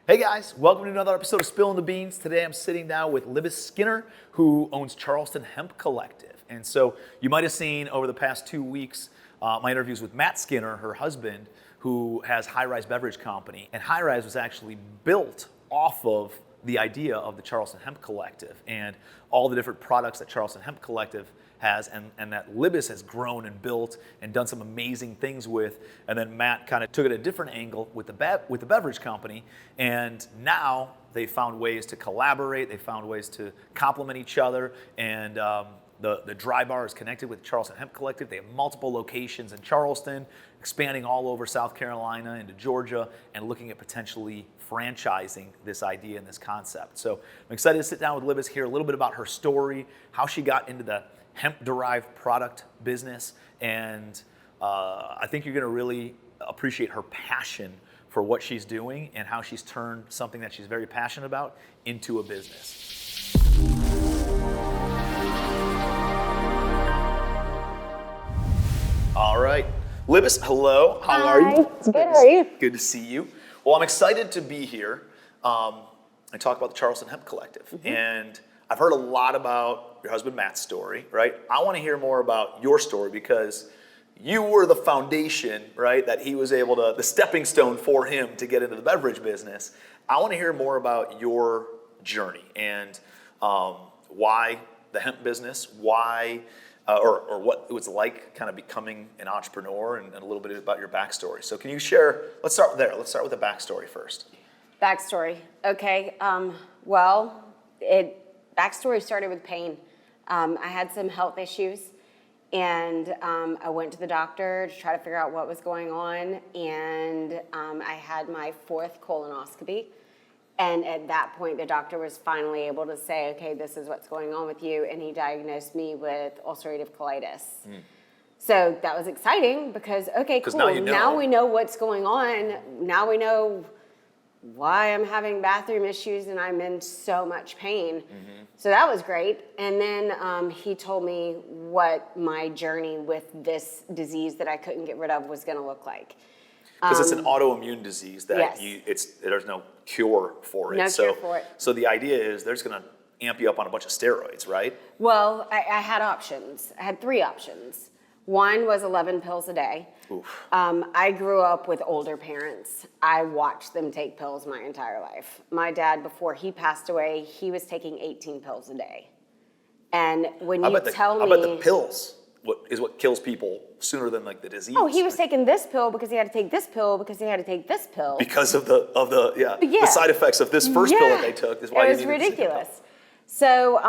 Hey guys, welcome to another episode of Spilling the Beans. Today I'm sitting down with Libiss Skinner, who owns Charleston Hemp Collective. And so you might have seen over the past 2 weeks my interviews with Matt Skinner, her husband, who has High Rise Beverage Company. And High Rise was actually built off of the idea of the Charleston Hemp Collective and all the different products that Charleston Hemp Collective has and that Libiss has grown and built and done some amazing things with. And then Matt kind of took it a different angle with the beverage company, and now they found ways to collaborate, they found ways to complement each other, and the dry bar is connected with Charleston Hemp Collective. They have multiple locations in Charleston, expanding all over South Carolina into Georgia, and looking at potentially franchising this idea and this concept. So I'm excited to sit down with Libiss, hear a little bit about her story, how she got into the hemp-derived product business, and I think you're going to really appreciate her passion for what she's doing and how she's turned something that she's very passionate about into a business. All right, Libiss, hello. How are you? It's good. How are you? Good to see you. Well, I'm excited to be here and talk about the Charleston Hemp Collective. And I've heard a lot about your husband Matt's story, right? I want to hear more about your story because you were the foundation, right, that he was able to, the stepping stone for him to get into the beverage business. I want to hear more about your journey and why the hemp business, why, or what it was like kind of becoming an entrepreneur and a little bit about your backstory. So can you share, let's start there. Let's start with the backstory first. Backstory. Okay. Backstory started with pain. I had some health issues, and I went to the doctor to try to figure out what was going on, and I had my 4th colonoscopy. And at that point, the doctor was finally able to say, okay, this is what's going on with you, and he diagnosed me with ulcerative colitis. So that was exciting because, okay, cool, now we know what's going on. Now we know why I'm having bathroom issues and I'm in so much pain. So that was great. And then he told me what my journey with this disease that I couldn't get rid of was going to look like. Because it's an autoimmune disease that yes. There's no cure for it. No cure for it. So the idea is they're just going to amp you up on a bunch of steroids, right? Well, I had options. I had 3 options. One was 11 pills a day. I grew up with older parents. I watched them take pills my entire life. My dad, before he passed away, he was taking 18 pills a day. And when you tell me... I bet the pills is what kills people sooner than like the disease. Oh, he was taking this pill because he had to take this pill because he had to take this pill. Because of the side effects of this first pill that they took. Is why it was ridiculous. So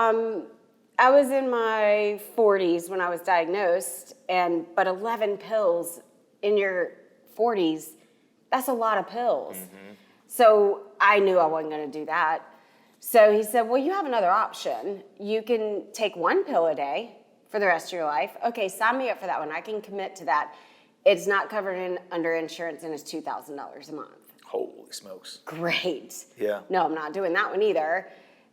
I was in my 40s when I was diagnosed, but 11 pills in your 40s, that's a lot of pills. So I knew I wasn't going to do that. So he said, well, you have another option. You can take 1 pill a day for the rest of your life. Okay, sign me up for that one. I can commit to that. It's not covered under insurance, and it's $2,000 a month. Holy smokes. Great. Yeah. No, I'm not doing that one either.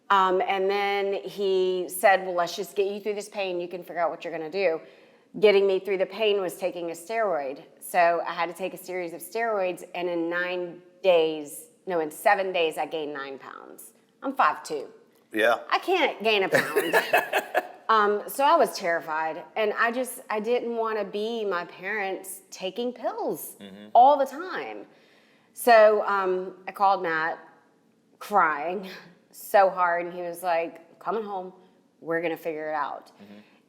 And then he said, well, let's just get you through this pain. You can figure out what you're going to do. Getting me through the pain was taking a steroid. So I had to take a series of steroids, and in 7 days, I gained 9 pounds. I'm 5'2". Yeah. I can't gain a pound. So I was terrified, and I didn't want to be my parents taking pills all the time. So I called Matt crying so hard, and he was like, coming home, we're going to figure it out.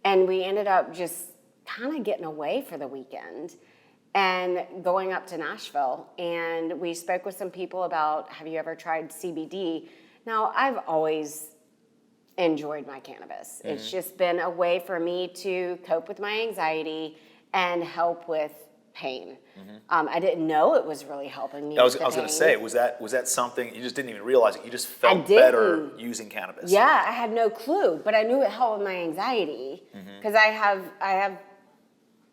And we ended up just kind of getting away for the weekend and going up to Nashville. And we spoke with some people about, have you ever tried CBD? Now, I've always enjoyed my cannabis. It's just been a way for me to cope with my anxiety and help with pain. I didn't know it was really helping me. I was going to say, was that something you just didn't even realize it? You just felt better using cannabis. Yeah, I had no clue, but I knew it helped with my anxiety because I have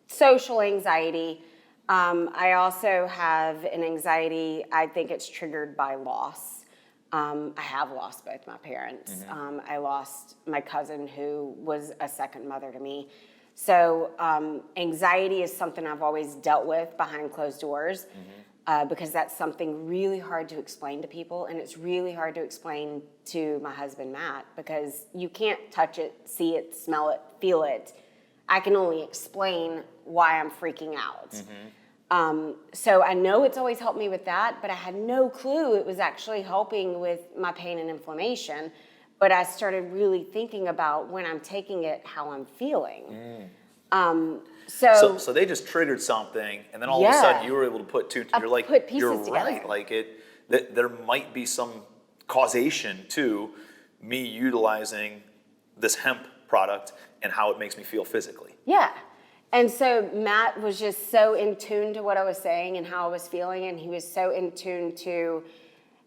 social anxiety. I also have an anxiety. I think it's triggered by loss. I have lost both my parents. I lost my cousin, who was a second mother to me. So anxiety is something I've always dealt with behind closed doors. because that's something really hard to explain to people, and it's really hard to explain to my husband, Matt, because you can't touch it, see it, smell it, feel it. I can only explain why I'm freaking out. So I know it's always helped me with that, but I had no clue it was actually helping with my pain and inflammation. But I started really thinking about when I'm taking it, how I'm feeling. So they just triggered something, and then all of a sudden you were able to put you're like, put pieces you're together. right. Like there might be some causation to me utilizing this hemp product and how it makes me feel physically. Yeah. And so Matt was just so in tune to what I was saying and how I was feeling, and he was so in tune to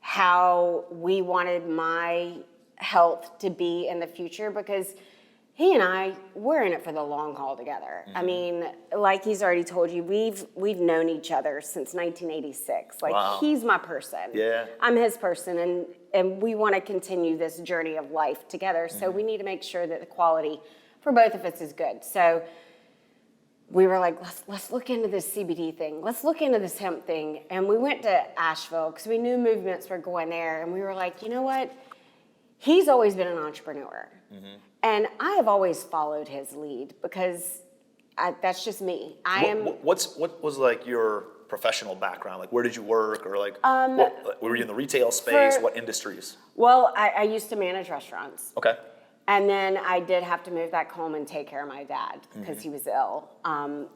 how we wanted my health to be in the future, because he and I, we're in it for the long haul together. I mean, like he's already told you, we've known each other since 1986. Like, wow. He's my person. Yeah. I'm his person, and we want to continue this journey of life together. So we need to make sure that the quality for both of us is good. So we were like, let's look into this CBD thing. Let's look into this hemp thing. And we went to Asheville because we knew movements were going there. And we were like, you know what? He's always been an entrepreneur. And I have always followed his lead because that's just me. What was like your professional background? Like, where did you work, or like, were you in the retail space? What industries? Well, I used to manage restaurants. Okay. And then I did have to move back home and take care of my dad because he was ill.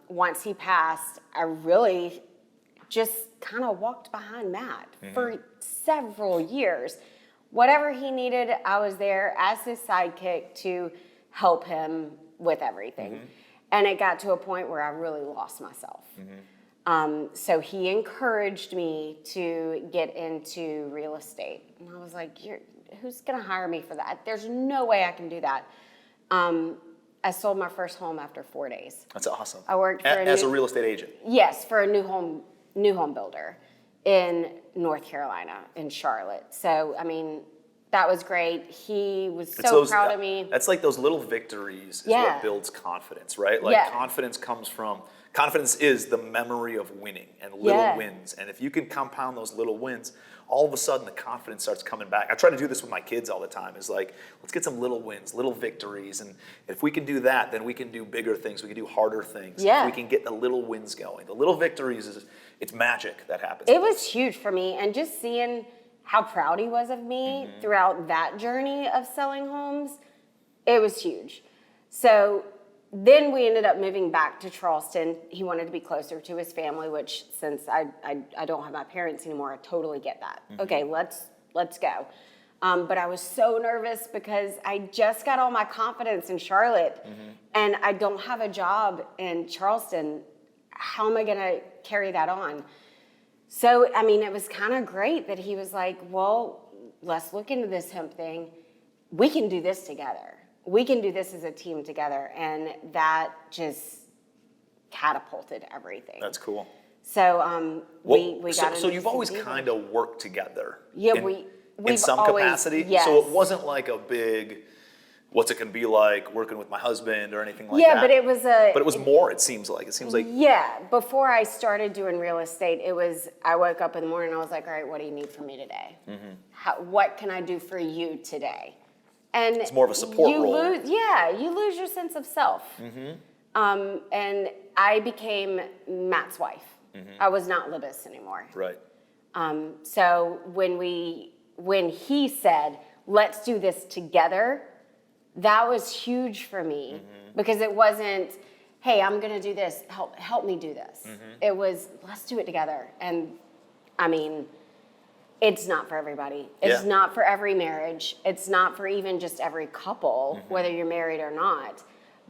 Once he passed, I really just kind of walked behind Matt for several years. Whatever he needed, I was there as his sidekick to help him with everything. And it got to a point where I really lost myself. So he encouraged me to get into real estate. And I was like, who's going to hire me for that? There's no way I can do that. I sold my first home after 4 days. That's awesome. I worked for a real estate agent. Yes, for a new home builder in North Carolina, in Charlotte. So, I mean, that was great. He was so proud of me. That's like those little victories is what builds confidence, right? Like confidence is the memory of winning and little wins. And if you can compound those little wins, all of a sudden the confidence starts coming back. I try to do this with my kids all the time. Is like, let's get some little wins, little victories. And if we can do that, then we can do bigger things. We can do harder things. Yeah. If we can get the little wins going. The little victories, it's magic that happens. It was huge for me. And just seeing how proud he was of me throughout that journey of selling homes, it was huge. So then we ended up moving back to Charleston. He wanted to be closer to his family, which since I don't have my parents anymore, I totally get that. Okay, let's go. But I was so nervous because I just got all my confidence in Charlotte and I don't have a job in Charleston. How am I gonna carry that on? So, I mean, it was kind of great that he was like, well, let's look into this hemp thing. We can do this together. We can do this as a team together. And that just catapulted everything. That's cool. So we got into So you've always CBD. kind of worked together. Yeah, in some always, capacity. yes. So it wasn't like a big, what's it gonna be like working with my husband or anything like that. Yeah, but it was But it was more. It seems like. Yeah, before I started doing real estate, it was, I woke up in the morning and I was like, all right, what do you need from me today? What can I do for you today? And it's more of a support role. You lose your sense of self. And I became Matt's wife. I was not Libiss anymore. Right. So when he said, let's do this together, that was huge for me because it wasn't, hey, I'm gonna do this, help me do this. It was, let's do it together. And I mean, it's not for everybody. It's not for every marriage. It's not for even just every couple, whether you're married or not.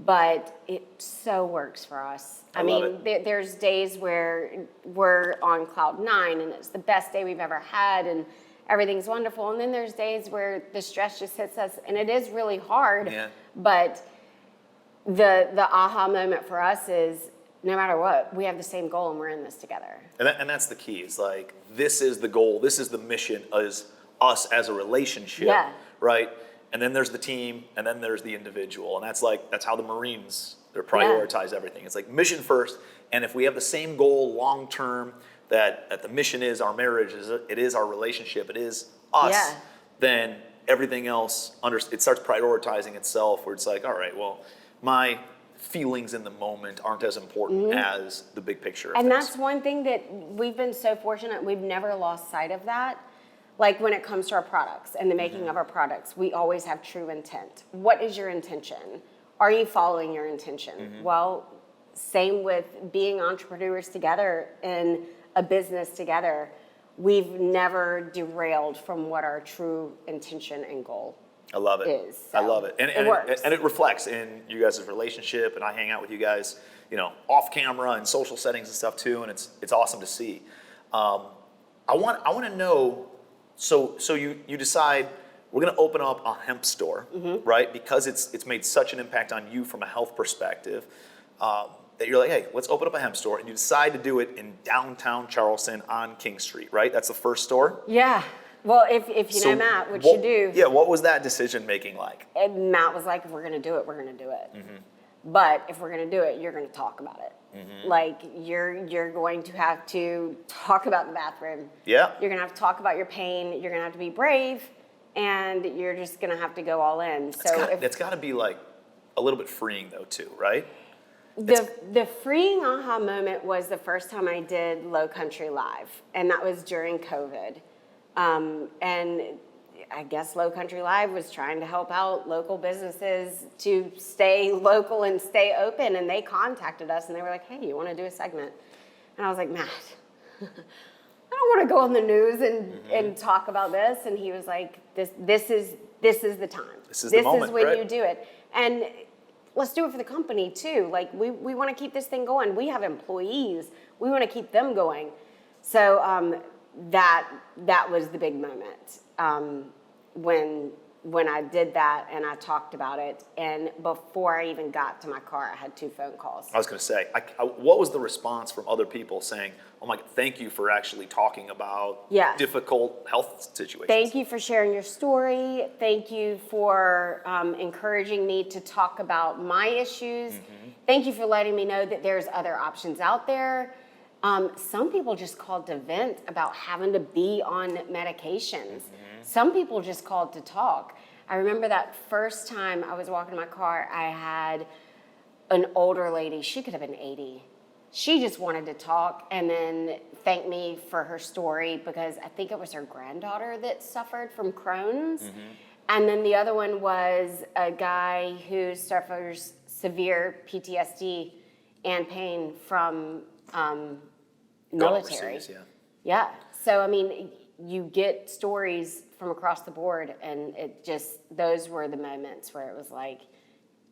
But it so works for us. I mean, there's days where we're on cloud 9 and it's the best day we've ever had and everything's wonderful. And then there's days where the stress just hits us and it is really hard. Yeah. But the aha moment for us is no matter what, we have the same goal and we're in this together. And that's the key. It's like, this is the goal. This is the mission, as us as a relationship, right? And then there's the team, and then there's the individual. And that's how the Marines, they prioritize everything. It's like mission first, and if we have the same goal long-term, that the mission is our marriage, it is our relationship, it is us, Yeah. then everything else, it starts prioritizing itself, where it's like, all right, well, my feelings in the moment aren't as important as the big picture of And things. that's one thing that we've been so fortunate, we've never lost sight of that. Like when it comes to our products and the making of our products, we always have true intent. What is your intention? Are you following your intention? Well, same with being entrepreneurs together in a business together. We've never derailed from what our true intention and goal I love it. is. I So love it. And it works. and it reflects in you guys' relationship, and I hang out with you guys, off camera and social settings and stuff too, and it's awesome to see. I want to know, so you decide we're going to open up a hemp store, right? Because it's made such an impact on you from a health perspective, that you're like, hey, let's open up a hemp store, and you decide to do it in downtown Charleston on King Street, right? That's the first store? Yeah. Well, if you So know Matt, what you do. Yeah, what was that decision making like? And Matt was like, if we're going to do it, we're going to do it. But if we're going to do it, you're going to talk about it. Like you're going to have to talk about the bathroom. Yeah. You're going to have to talk about your pain. You're going to have to be brave, and you're just going to have to go all in. It's got to be like a little bit freeing though too, right? The freeing aha moment was the first time I did Low Country Live, and that was during COVID. And I guess Low Country Live was trying to help out local businesses to stay local and stay open, and they contacted us and they were like, hey, you want to do a segment? And I was like, Matt, I don't want to go on the news and talk about this. And he was like, this is the time. This is the moment, when right? you do it. And let's do it for the company too. Like we want to keep this thing going. We have employees. We want to keep them going. So that was the big moment when I did that and I talked about it. And before I even got to my car, I had 2 phone calls. I was going to say, what was the response from other people saying, oh my God, thank you for actually talking about difficult health situations? Thank you for sharing your story. Thank you for encouraging me to talk about my issues. Thank you for letting me know that there's other options out there. Some people just called to vent about having to be on medications. Some people just called to talk. I remember that first time I was walking in my car, I had an older lady. She could have been 80. She just wanted to talk and then thank me for her story because I think it was her granddaughter that suffered from Crohn's. And then the other one was a guy who suffers severe PTSD and pain from military. Overseas, Yeah. So, I mean, you get stories from across the board, and those were the moments where it was like,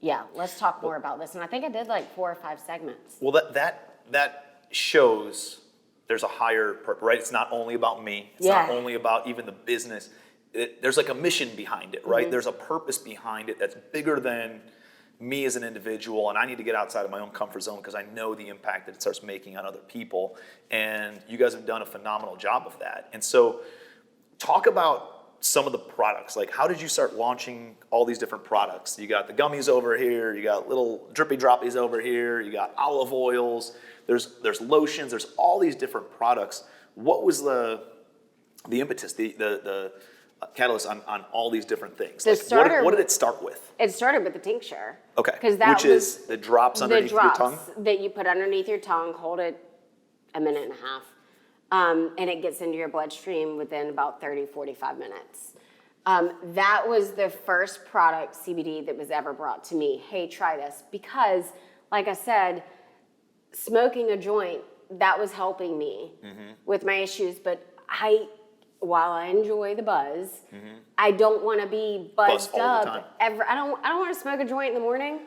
yeah, let's talk more about this. And I think I did like 4 or 5 segments. Well, that shows there's a higher purpose, right? It's not only about me. It's not only about even the business. There's like a mission behind it, right? There's a purpose behind it that's bigger than me as an individual, and I need to get outside of my own comfort zone because I know the impact that it starts making on other people. And you guys have done a phenomenal job of that. And so talk about some of the products. Like, how did you start launching all these different products? You got the gummies over here, you got little drippy droppies over here, you got olive oils, there's lotions, there's all these different products. What was the impetus, the catalyst on all these different things? What did it start with? It started with the tincture. Okay, Which is the drops underneath your tongue? The drops that you put underneath your tongue, hold it a minute and a half, and it gets into your bloodstream within about 30, 45 minutes. That was the first product, CBD, that was ever brought to me. Hey, try this. Because, like I said, smoking a joint, that was helping me with my issues, but while I enjoy the buzz, I don't want to be buzzed up. I don't want to smoke a joint in the morning.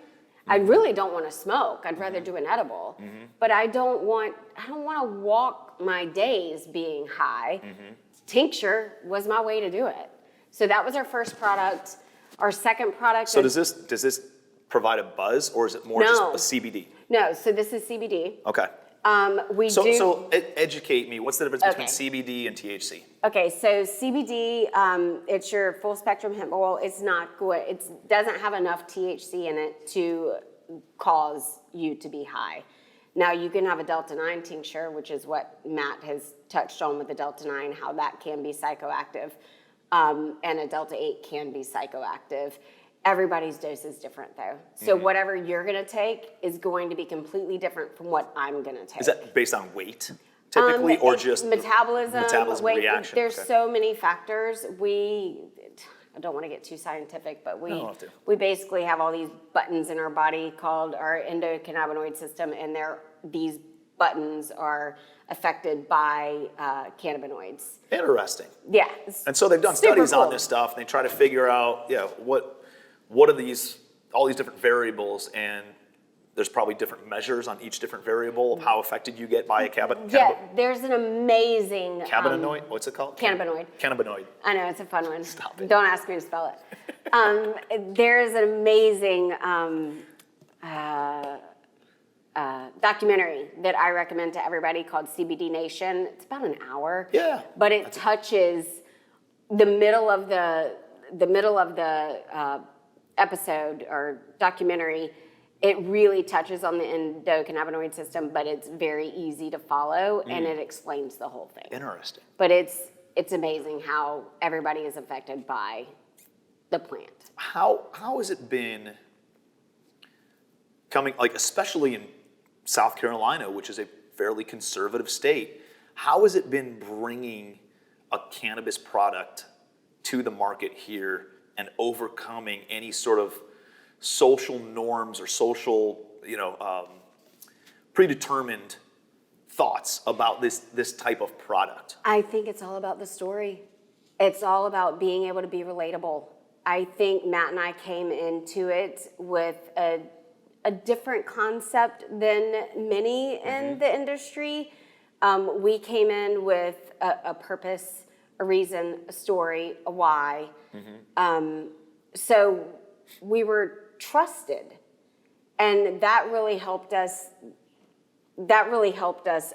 I really don't want to smoke. I'd rather do an edible. But I don't want to walk my days being high. Tincture was my way to do it. So that was our first product. Our second product. So does this provide a buzz, or is it more just a CBD? No, so this is CBD. Okay. So educate me. What's the difference between CBD and THC? Okay, so CBD, it's your full spectrum hemp oil. It's not good. It doesn't have enough THC in it to cause you to be high. Now you can have a Delta 9 tincture, which is what Matt has touched on with the Delta 9, how that can be psychoactive, and a Delta 8 can be psychoactive. Everybody's dose is different though. So whatever you're gonna take is going to be completely different from what I'm gonna take. Is that based on weight typically, or just metabolism, weight? reaction? There's so many factors. I don't want to get too scientific, but we basically have all these buttons in our body called our endocannabinoid system, and these buttons are affected by cannabinoids. Interesting. Yeah. And so they've done studies on this stuff, and they try to figure out, what are all these different variables, and there's probably different measures on each different variable of how affected you get by a Yeah, there's an amazing... Cannabinoid? What's it called? Cannabinoid. Cannabinoid. I know, it's a fun one. Stop it. Don't ask me to spell it. There's an amazing documentary that I recommend to everybody called CBD Nation. It's about an hour. Yeah. But it touches the middle of the episode or documentary. It really touches on the endocannabinoid system, but it's very easy to follow, and it explains the whole thing. Interesting. But it's amazing how everybody is affected by the plant. How has it been coming, like especially in South Carolina, which is a fairly conservative state, how has it been bringing a cannabis product to the market here and overcoming any sort of social norms or social, predetermined thoughts about this type of product? I think it's all about the story. It's all about being able to be relatable. I think Matt and I came into it with a different concept than many in the industry. We came in with a purpose, a reason, a story, a why. So we were trusted, and that really helped us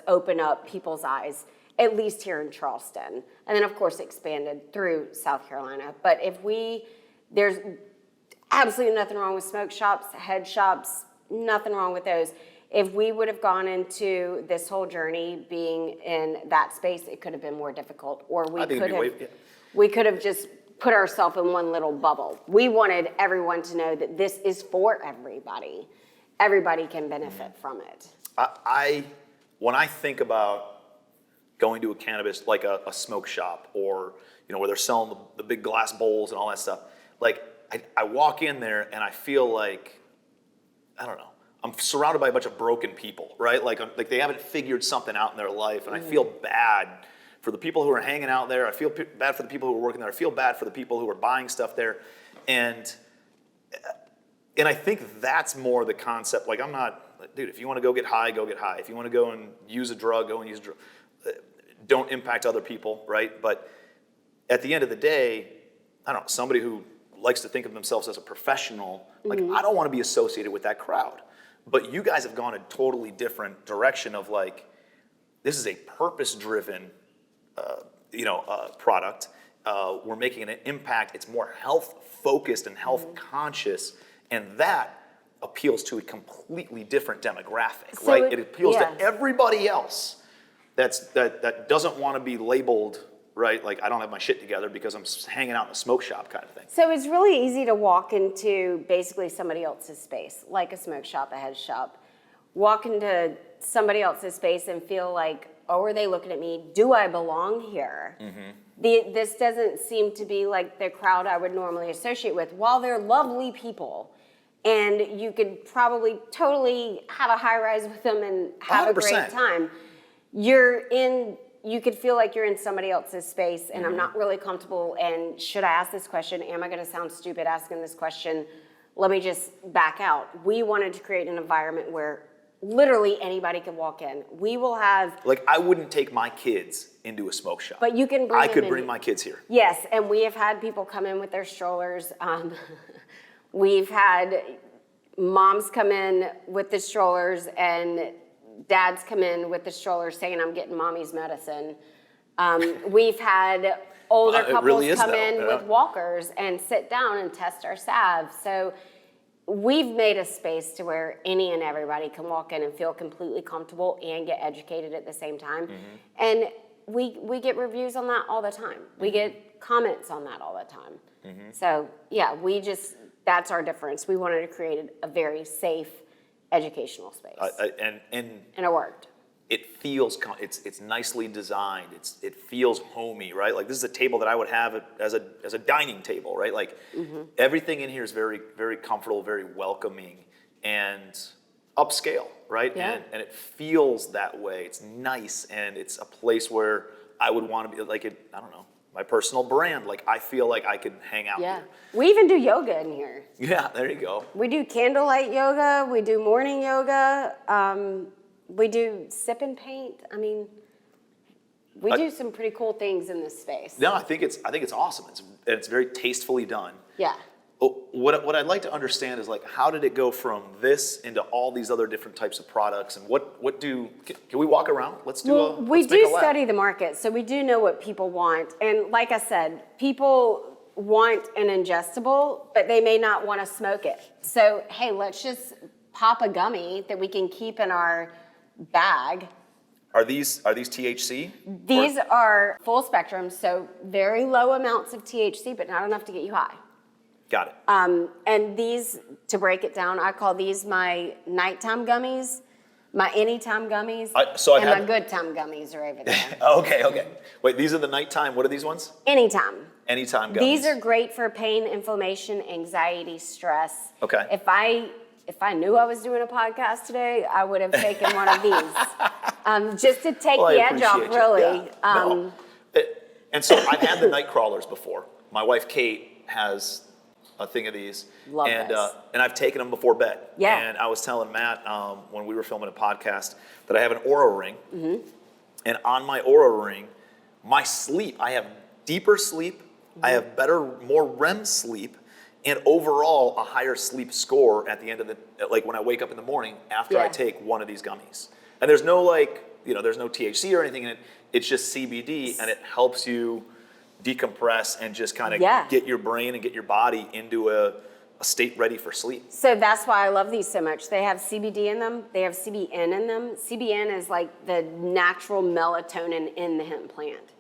open up people's eyes, at least here in Charleston, and then of course expanded through South Carolina. But there's absolutely nothing wrong with smoke shops, head shops, nothing wrong with those. If we would have gone into this whole journey being in that space, it could have been more difficult, or we could have just put ourselves in one little bubble. We wanted everyone to know that this is for everybody. Everybody can benefit from it. When I think about going to a cannabis, like a smoke shop, or where they're selling the big glass bowls and all that stuff, like I walk in there and I feel like, I don't know, I'm surrounded by a bunch of broken people, right? Like they haven't figured something out in their life, and I feel bad for the people who are hanging out there. I feel bad for the people who are working there. I feel bad for the people who are buying stuff there. And I think that's more the concept. Like, I'm not, dude, if you want to go get high, go get high. If you want to go and use a drug, go and use a drug. Don't impact other people, right? But at the end of the day, I don't know, somebody who likes to think of themselves as a professional, like, I don't want to be associated with that crowd. But you guys have gone a totally different direction of like, this is a purpose-driven product. We're making an impact. It's more health-focused and health-conscious, and that appeals to a completely different demographic, right? It appeals to everybody else that doesn't want to be labeled, right? Like, I don't have my shit together because I'm hanging out in a smoke shop kind of thing. So it's really easy to walk into basically somebody else's space, like a smoke shop, a head shop. Walk into somebody else's space and feel like, oh, are they looking at me? Do I belong here? This doesn't seem to be like the crowd I would normally associate with. While they're lovely people, and you could probably totally have a high rise with them and have 100%. A great time, you could feel like you're in somebody else's space, and I'm not really comfortable, and should I ask this question? Am I gonna sound stupid asking this question? Let me just back out. We wanted to create an environment where literally anybody can walk in. We will have... Like, I wouldn't take my kids into a smoke shop. But you can bring them in. I could bring my kids here. Yes, and we have had people come in with their strollers. We've had moms come in with the strollers and dads come in with the strollers saying, I'm getting mommy's medicine. We've had older couples come in with walkers and sit down and test our salve. So we've made a space to where any and everybody can walk in and feel completely comfortable and get educated at the same time. And we get reviews on that all the time. We get comments on that all the time. So yeah, that's our difference. We wanted to create a very safe educational space. And it worked. it feels, it's nicely designed. It feels homey, right? Like this is a table that I would have as a dining table, right? Like everything in here is very, very comfortable, very welcoming, and upscale, right? Yeah. And it feels that way. It's nice, and it's a place where I would want to be, like, I don't know, my personal brand. Like, I feel like I could hang out here. We even do yoga in here. Yeah, there you go. We do candlelight yoga. We do morning yoga. We do sip and paint. I mean, we do some pretty cool things in this space. No, I think it's awesome. It's very tastefully done. Yeah. What I'd like to understand is, like, how did it go from this into all these other different types of products, and can we walk around? We do study the market, so we do know what people want. And like I said, people want an ingestible, but they may not want to smoke it. So, hey, let's just pop a gummy that we can keep in our bag. Are these THC? These are full spectrum, so very low amounts of THC, but not enough to get you high. Got it. And these, to break it down, I call these my nighttime gummies, my anytime gummies, my good time gummies are over there. Okay. Wait, these are the nighttime. What are these ones? Anytime. Anytime gummies. These are great for pain, inflammation, anxiety, stress. Okay. If I knew I was doing a podcast today, I would have taken one of these, just to take the edge off, really. Yeah. And so I've had the night crawlers before. My wife Kate has a thing of these. Love this. And I've taken them before bed. Yeah. And I was telling Matt when we were filming a podcast that I have an Aura ring. And on my Aura ring, my sleep, I have deeper sleep, I have more REM sleep, and overall a higher sleep score at the end of like when I wake up in the morning after I take one of these gummies. And there's no there's no THC or anything in it. It's just CBD, and it helps you decompress and just kind of get your brain and get your body into a state ready for sleep. So that's why I love these so much. They have CBD in them. They have CBN in them. CBN is like the natural melatonin in the hemp plant.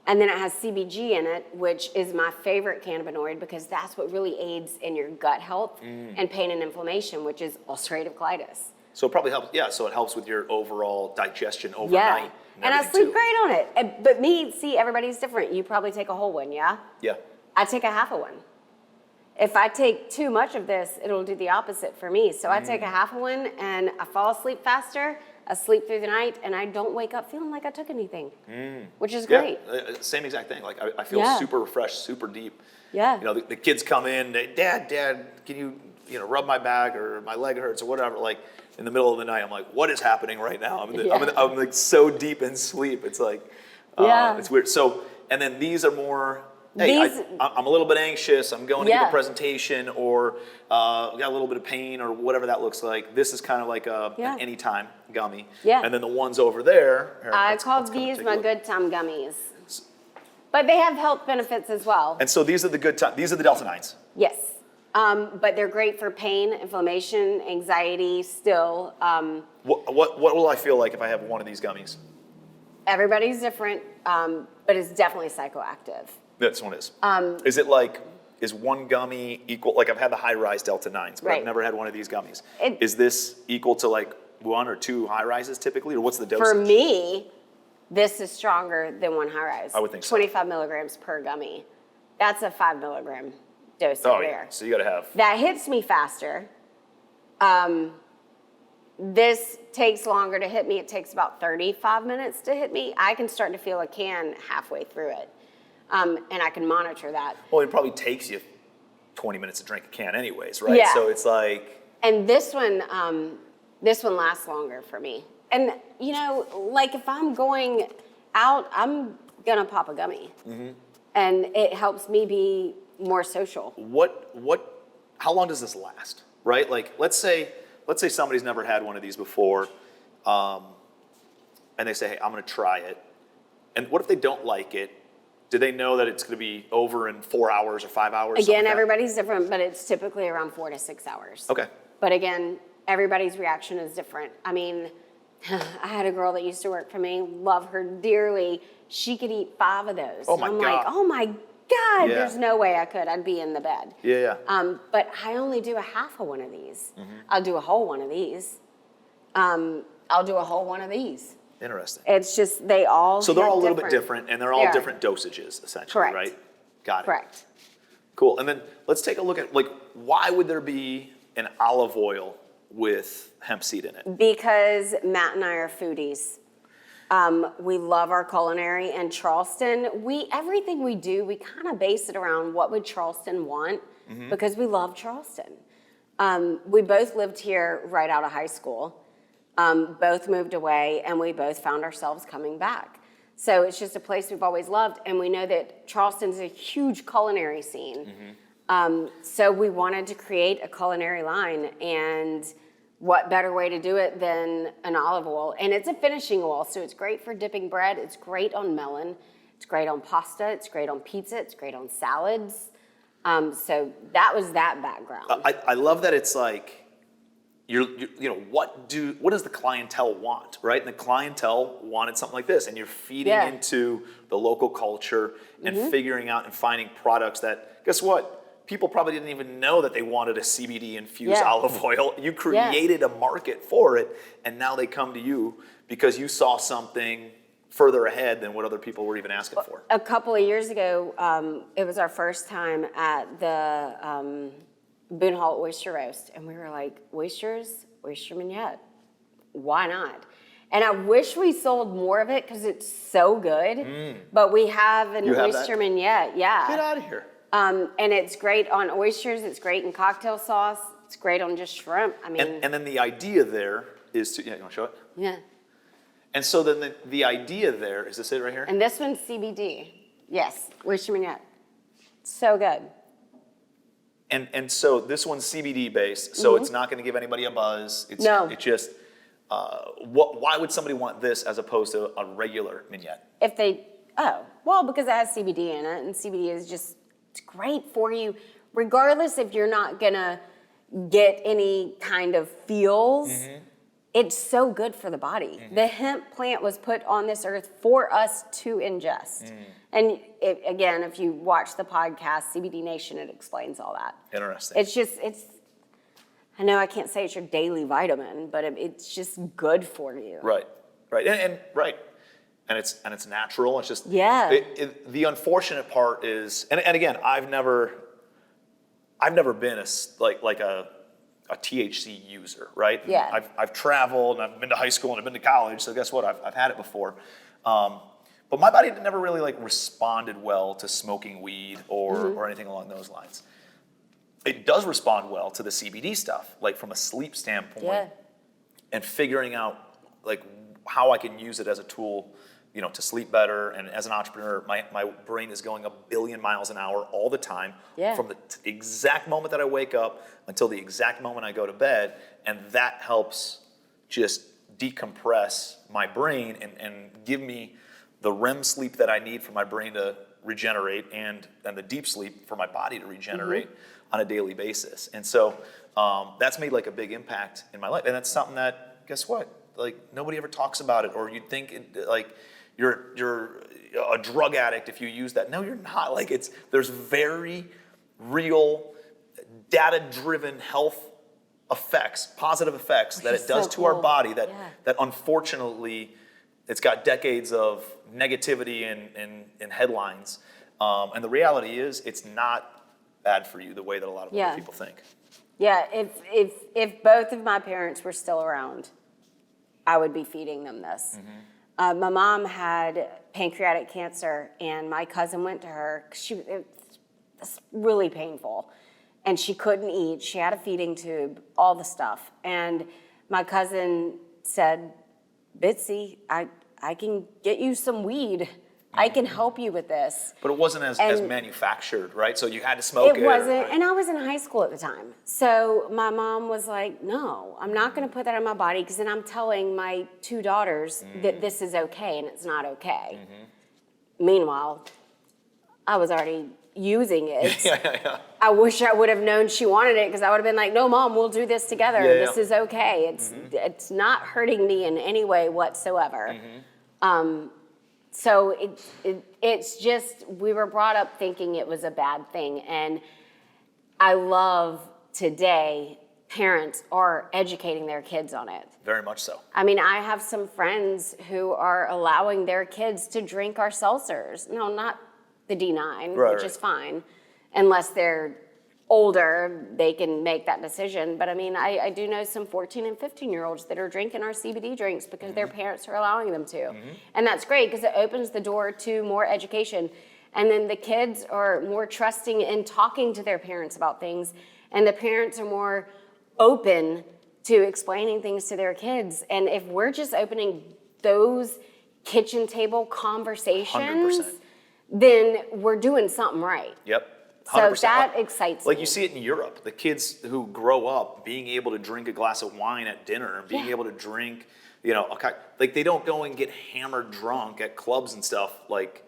And then it has CBG in it, which is my favorite cannabinoid because that's what really aids in your gut health and pain and inflammation, which is ulcerative colitis. So it probably helps, so it helps with your overall digestion overnight. And I sleep great on it. But everybody's different. You probably take a whole one, yeah? Yeah. I take a half a one. If I take too much of this, it'll do the opposite for me. So I take a half a one and I fall asleep faster, I sleep through the night, and I don't wake up feeling like I took anything, which is great. Same exact thing. Like I feel super refreshed, super deep. Yeah. The kids come in, Dad, can you rub my back, or my leg hurts or whatever. Like in the middle of the night, I'm like, what is happening right now? I'm like so deep in sleep. It's like, it's weird. So, and then these are more, I'm a little bit anxious, I'm going to give a presentation, or got a little bit of pain, or whatever that looks like. This is kind of like an anytime gummy. Yeah. And then the ones over there, I call these my good time gummies. But they have health benefits as well. And so these are the these are the Delta 9s. Yes. But they're great for pain, inflammation, anxiety still. What will I feel like if I have one of these gummies? Everybody's different, but it's definitely psychoactive. This one is. Is one gummy equal, like I've had the high-rise Delta 9s, but I've never had one of these gummies. Is this equal to like one or two high-rises typically, or what's the dosage? For me, this is stronger than one high-rise. I would think so. 25 milligrams per gummy. That's a 5 milligram dose there. So you got to have. That hits me faster. This takes longer to hit me. It takes about 35 minutes to hit me. I can start to feel a can halfway through it. And I can monitor that. Well, it probably takes you 20 minutes to drink a can anyways, right? Yeah. So it's like. And this one lasts longer for me. And, like if I'm going out, I'm going to pop a gummy. And it helps me be more social. How long does this last, right? Like, let's say somebody's never had one of these before, and they say, hey, I'm going to try it. And what if they don't like it? do they know that it's going to be over in 4 hours or 5 hours? Again, everybody's different, but it's typically around 4 to 6 hours. Okay. But again, everybody's reaction is different. I mean, I had a girl that used to work for me, love her dearly. She could eat 5 of those. Oh my I'm God. like, oh my God, there's no way I could. I'd be in the bed. Yeah. But I only do a half of one of these. I'll do a whole one of these. I'll do a whole one of these. Interesting. It's just they all So they're hit all a little bit different, and they're all different dosages, essentially, Correct. right? Got it. Correct. Cool. And then let's take a look at, like, why would there be an olive oil with hemp seed in it? Because Matt and I are foodies. We love our culinary, and Charleston, everything we do, we kind of base it around what would Charleston want, because we love Charleston. We both lived here right out of high school, both moved away, and we both found ourselves coming back. So it's just a place we've always loved, and we know that Charleston's a huge culinary scene. So we wanted to create a culinary line, and what better way to do it than an olive oil? And it's a finishing oil, so it's great for dipping bread. It's great on melon. It's great on pasta. It's great on pizza. It's great on salads. So that was that background. I love that it's like, you know, what does the clientele want, right? And the clientele wanted something like this, and you're feeding into the local culture and figuring out and finding products that, guess what? People probably didn't even know that they wanted a CBD-infused olive oil. You created a market for it, and now they come to you because you saw something further ahead than what other people were even asking for. A couple of years ago, it was our first time at the Boone Hall Oyster Roast, and we were like, oysters, oyster mignette, why not? And I wish we sold more of it because it's so good, but we have an oyster mignette, Get out of here. And it's great on oysters, it's great in cocktail sauce, it's great on just shrimp. I mean, and then the idea there is to, you want to show it? Yeah. And so then the idea there, is this it right here? And this one's CBD. Yes, oyster mignette. So good. And so this one's CBD based, so it's not going to give anybody a buzz. It's just, why would somebody want this as opposed to a regular mignette? Because it has CBD in it, and CBD is just, it's great for you, regardless if you're not gonna get any kind of feels. It's so good for the body. The hemp plant was put on this earth for us to ingest. And again, if you watch the podcast, CBD Nation, it explains all that. Interesting. It's just, I know I can't say it's your daily vitamin, but it's just good for you. Right. And right. And it's natural. It's just the unfortunate part is, and again, I've never been a THC user, right? Yeah. I've traveled and I've been to high school and I've been to college. So guess what? I've had it before, but my body never really responded well to smoking weed or anything along those lines. It does respond well to the CBD stuff, from a sleep standpoint, and figuring out how I can use it as a tool, to sleep better. And as an entrepreneur, my brain is going 1 billion miles an hour all the time, from the exact moment that I wake up until the exact moment I go to bed. And that helps just decompress my brain and give me the REM sleep that I need for my brain to regenerate and the deep sleep for my body to regenerate on a daily basis. And so that's made a big impact in my life. And that's something that, guess what? Nobody ever talks about it, or you'd think you're a drug addict if you use that. No, you're not. There's very real data-driven health effects, positive effects that it does to our body that unfortunately it's got decades of negativity in headlines. And the reality is it's not bad for you the way that a lot of other people think. Yeah, if both of my parents were still around, I would be feeding them this. My mom had pancreatic cancer, and my cousin went to her. It was really painful, and she couldn't eat. She had a feeding tube, all the stuff. And my cousin said, Bitsy, I can get you some weed. I can help you with this. But it wasn't as manufactured, right? So you had to smoke it. It wasn't, and I was in high school at the time. So my mom was like, no, I'm not gonna put that in my body, because then I'm telling my 2 daughters that this is okay, and it's not okay. Meanwhile, I was already using it. Yeah. I wish I would have known she wanted it because I would have been like, no, Mom, we'll do this together. Yeah. This is okay. It's not hurting me in any way whatsoever. So it's just, we were brought up thinking it was a bad thing. And I love today, parents are educating their kids on it. Very much so. I mean, I have some friends who are allowing their kids to drink our seltzers. No, not the D9, which is fine. Unless they're older, they can make that decision. But I mean, I do know some 14 and 15-year-olds that are drinking our CBD drinks because their parents are allowing them to. And that's great because it opens the door to more education. And then the kids are more trusting in talking to their parents about things. And the parents are more open to explaining things to their kids. And if we're just opening those kitchen table conversations, 100%. then we're doing something right. Yep. 100%. So 100%. that excites me. Like you see it in Europe, the kids who grow up being able to drink a glass of wine at dinner and being able to drink, like they don't go and get hammered drunk at clubs and stuff like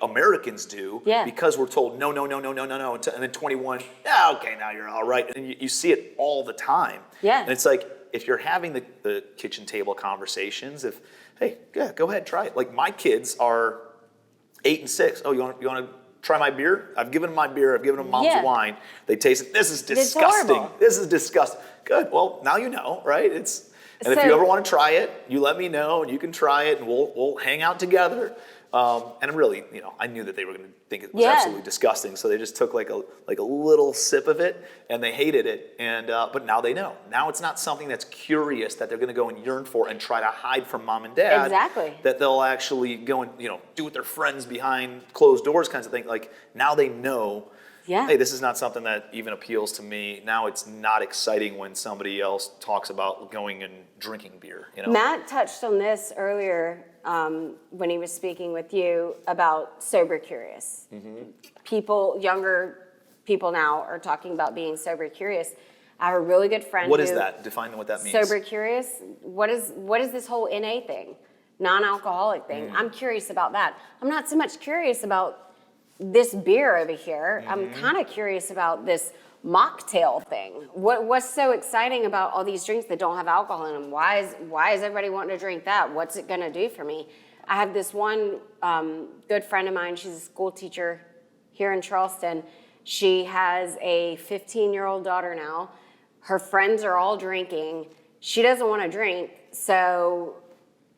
Americans do, because we're told no, and then 21, okay, now you're all right. And you see it all the time. Yeah. And it's like, if you're having the kitchen table conversations, go ahead, try it. Like my kids are 8 and 6. Oh, you want to try my beer? I've given them my beer. I've given them Mom's wine. They taste it. This is disgusting. This is disgusting. Good. Well, now you know, right? And if you ever want to try it, you let me know, and you can try it, and we'll hang out together. And really, I knew that they were going to think it was absolutely disgusting, so they just took like a little sip of it, and they hated it. And but now they know. Now it's not something that's curious that they're going to go and yearn for and try to hide from Mom and Dad. Exactly. That they'll actually go and do with their friends behind closed doors, kinds of thing. Like now they know. Yeah. Hey, this is not something that even appeals to me. Now it's not exciting when somebody else talks about going and drinking beer. Matt touched on this earlier when he was speaking with you about sober curious. Younger people now are talking about being sober curious. I have a really good friend. What is that? Define what that means. Sober curious. What is this whole NA thing, non-alcoholic thing? I'm curious about that. I'm not so much curious about this beer over here. I'm kind of curious about this mocktail thing. What's so exciting about all these drinks that don't have alcohol in them? Why is everybody wanting to drink that? What's it gonna do for me? I have this one good friend of mine. She's a school teacher here in Charleston. She has a 15-year-old daughter now. Her friends are all drinking. She doesn't want to drink, so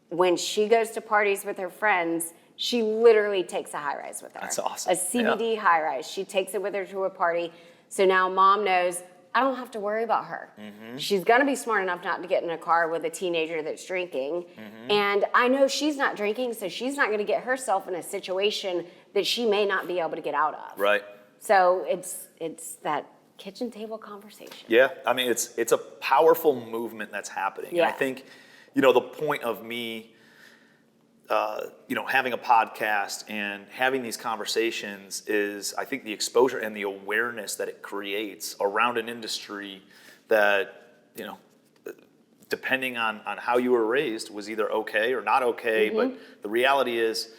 when she goes to parties with her friends, she literally takes a high rise with her. That's awesome. A CBD high rise. She takes it with her to a party. So now Mom knows I don't have to worry about her. She's gonna be smart enough not to get in a car with a teenager that's drinking. And I know she's not drinking, so she's not gonna get herself in a situation that she may not be able to get out of. Right. So it's that kitchen table conversation. Yeah, I mean, it's a powerful movement that's happening. Yeah. And I think, the point of me having a podcast and having these conversations is, I think, the exposure and the awareness that it creates around an industry that, depending on how you were raised, was either okay or not okay. But the reality is,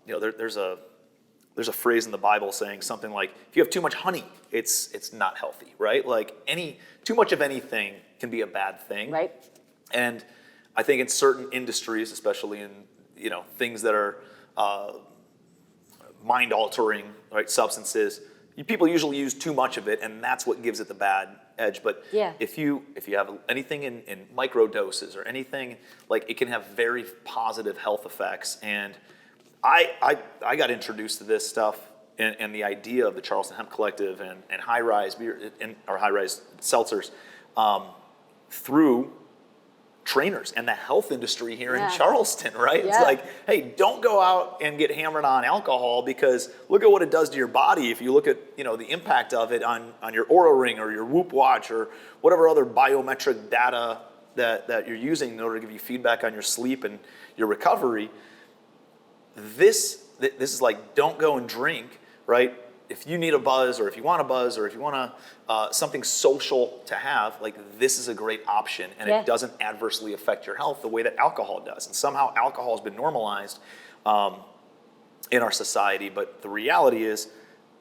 there's a phrase in the Bible saying something like, if you have too much honey, it's not healthy, right? Like too much of anything can be a bad thing. Right. And I think in certain industries, especially in things that are mind-altering, right, substances, people usually use too much of it, and that's what gives it the bad edge. But if you have anything in micro doses or anything, like, it can have very positive health effects. And I got introduced to this stuff and the idea of the Charleston Hemp Collective and high-rise beer or high-rise seltzers through trainers and the health industry here in Charleston, right? It's like, hey, don't go out and get hammered on alcohol, because look at what it does to your body. If you look at, the impact of it on your Oura Ring or your Whoop watch or whatever other biometric data that you're using in order to give you feedback on your sleep and your recovery, this is like, don't go and drink, right? If you need a buzz, or if you want a buzz, or if you want something social to have, like, this is a great option, and it doesn't adversely affect your health the way that alcohol does. And somehow alcohol has been normalized. in our society, but the reality is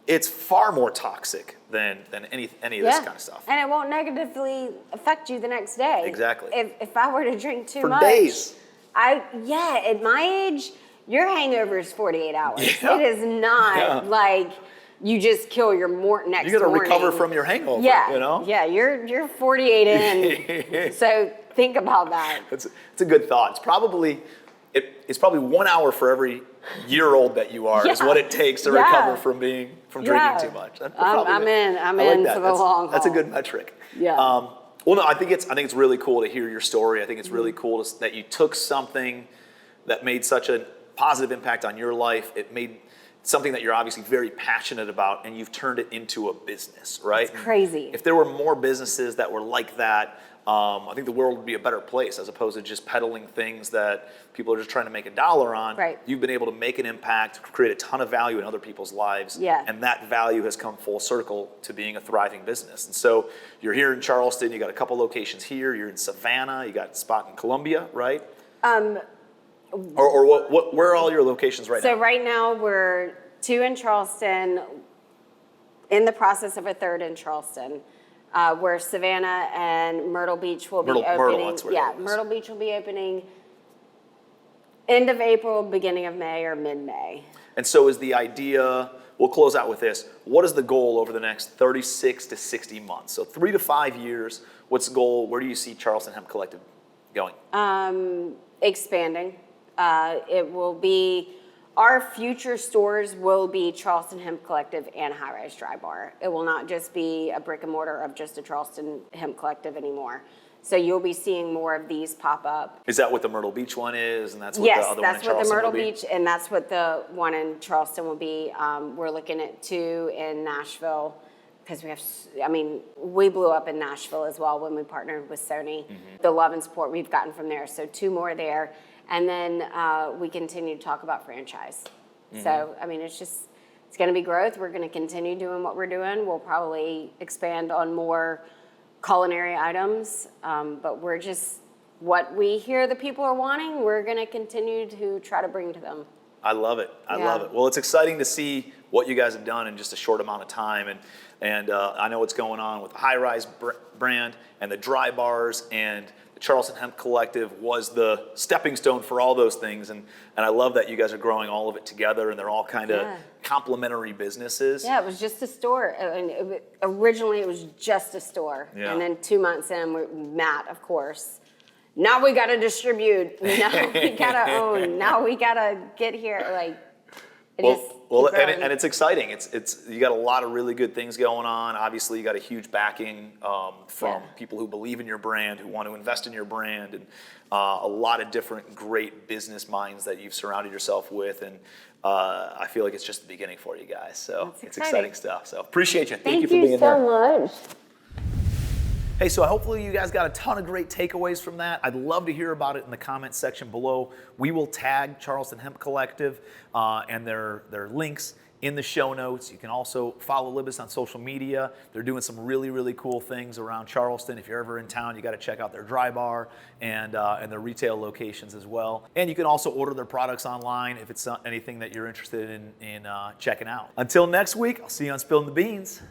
it's far more toxic than any of this kind of stuff. And it won't negatively affect you the next day. Exactly. If I were to drink too For much. days. At my age, your hangover is 48 hours. Yeah. It is not like you just kill your next morning. You got to recover from your hangover, Yeah. you know? Yeah, you're 48 in. So think about that. It's a good thought. It's probably 1 hour for every year-old that you are is what it takes to recover from drinking too much. I'm in for the long haul. That's a good metric. Yeah. Well, no, I think it's really cool to hear your story. I think it's really cool that you took something that made such a positive impact on your life. It made something that you're obviously very passionate about, and you've turned it into a business, right? It's crazy. If there were more businesses that were like that, I think the world would be a better place as opposed to just peddling things that people are just trying to make a dollar on. Right. You've been able to make an impact, create a ton of value in other people's lives. Yeah. And that value has come full circle to being a thriving business. And so you're here in Charleston, you got a couple locations here, you're in Savannah, you got a spot in Columbia, right? Or where are all your locations right now? So right now we're 2 in Charleston, in the process of a 3rd in Charleston. Where Savannah and Myrtle Beach will be opening. Myrtle Beach will be opening end of April, beginning of May, or mid-May. And so is the idea, we'll close out with this, what is the goal over the next 36 to 60 months? So 3 to 5 years, what's the goal? Where do you see Charleston Hemp Collective going? Expanding. It will be, our future stores will be Charleston Hemp Collective and High Rise Dry Bar. It will not just be a brick and mortar of just a Charleston Hemp Collective anymore. So you'll be seeing more of these pop up. Is that what the Myrtle Beach one is? And that's what the other one in Charleston that's what the Myrtle will be? Beach, and that's what the one in Charleston will be. We're looking at 2 in Nashville because we blew up in Nashville as well when we partnered with Sony. The love and support we've gotten from there. So 2 more there. And then we continue to talk about franchise. So, it's going to be growth. We're going to continue doing what we're doing. We'll probably expand on more culinary items. But we're just, what we hear the people are wanting, we're going to continue to try to bring to them. I love it. I love it. Well, it's exciting to see what you guys have done in just a short amount of time. And I know what's going on with the High Rise brand and the dry bars, and the Charleston Hemp Collective was the stepping stone for all those things. And I love that you guys are growing all of it together, and they're all kind of complementary businesses. Yeah, it was just a store. Originally, it was just a store. Yeah. And then 2 months in, Matt, of course. Now we got to distribute. Now we got to own. Now we got to get here. And it's exciting. It's you got a lot of really good things going on. Obviously, you got a huge backing from people who believe in your brand, who want to invest in your brand, and a lot of different great business minds that you've surrounded yourself with. And I feel like it's just the beginning for you guys. So it's exciting stuff. So appreciate you. Thank you for being here. Thank you so much. Hey, so hopefully you guys got a ton of great takeaways from that. I'd love to hear about it in the comments section below. We will tag Charleston Hemp Collective and their links in the show notes. You can also follow Libiss on social media. They're doing some really, really cool things around Charleston. If you're ever in town, you got to check out their dry bar and their retail locations as well. And you can also order their products online if it's anything that you're interested in checking out. Until next week, I'll see you on Spilling the Beans.